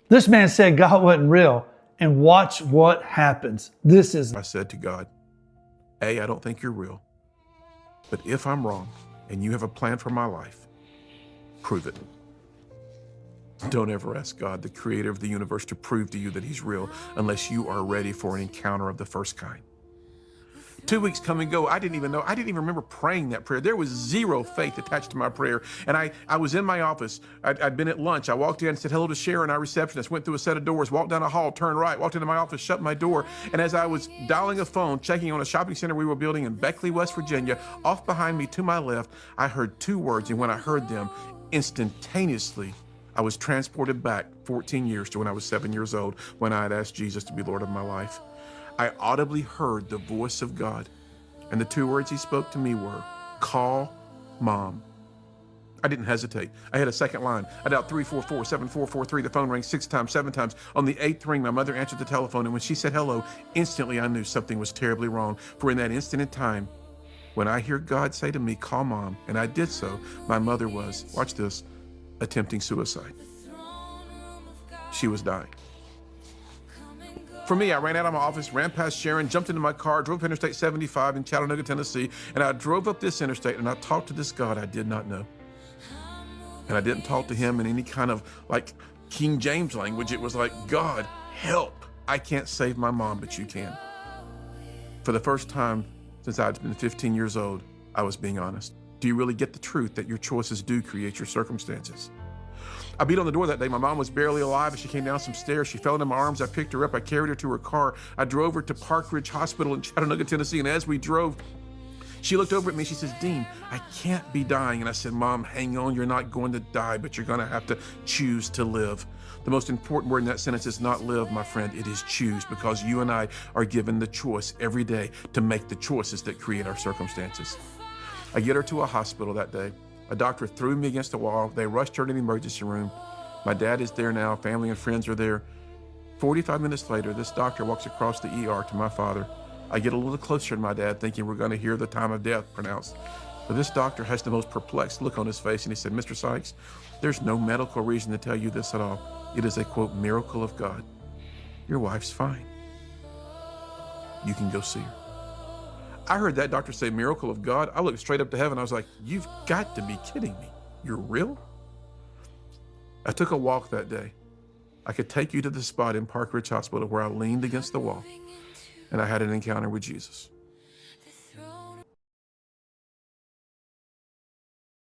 This man said God wasn't real, and watch what happens. I said to God, A, I don't think you're real, but if I'm wrong and you have a plan for my life, prove it. Don't ever ask God, the creator of the universe, to prove to you that he's real unless you are ready for an encounter of the first kind. 2 weeks come and go. I didn't even remember praying that prayer. There was zero faith attached to my prayer. And I was in my office. I'd been at lunch. I walked in and said hello to Sharon, our receptionist, went through a set of doors, walked down a hall, turned right, walked into my office, shut my door. And as I was dialing a phone, checking on a shopping center we were building in Beckley, West Virginia, off behind me to my left, I heard two words. And when I heard them, instantaneously, I was transported back 14 years to when I was 7 years old, when I had asked Jesus to be Lord of my life. I audibly heard the voice of God, and the two words he spoke to me were, call Mom. I didn't hesitate. I had a second line. I dialed 344-7443. The phone rang 6 times, 7 times. On the 8th ring, my mother answered the telephone, and when she said hello, instantly I knew something was terribly wrong. For in that instant in time, when I hear God say to me, call Mom, and I did so, my mother was, watch this, attempting suicide. She was dying. For me, I ran out of my office, ran past Sharon, jumped into my car, drove Interstate 75 in Chattanooga, Tennessee, and I drove up this interstate and I talked to this God I did not know. And I didn't talk to him in any kind of like King James language. It was like, God, help. I can't save my mom, but you can. For the first time since I'd been 15 years old, I was being honest. Do you really get the truth that your choices do create your circumstances? I beat on the door that day. My mom was barely alive as she came down some stairs. She fell into my arms. I picked her up. I carried her to her car. I drove her to Park Ridge Hospital in Chattanooga, Tennessee. And as we drove, she looked over at me. She says, Dean, I can't be dying. And I said, Mom, hang on. You're not going to die, but you're going to have to choose to live. The most important word in that sentence is not live, my friend. It is choose, because you and I are given the choice every day to make the choices that create our circumstances. I get her to a hospital that day. A doctor threw me against the wall. They rushed her to the emergency room. My dad is there now. Family and friends are there. 45 minutes later, this doctor walks across the ER to my father. I get a little closer to my dad, thinking we're going to hear the time of death pronounced. But this doctor has the most perplexed look on his face, and he said, Mr. Sykes, there's no medical reason to tell you this at all. It is a, quote, miracle of God. Your wife's fine. You can go see her. I heard that doctor say miracle of God. I looked straight up to heaven. I was like, you've got to be kidding me. You're real? I took a walk that day. I could take you to the spot in Park Ridge Hospital where I leaned against the wall and I had an encounter with Jesus.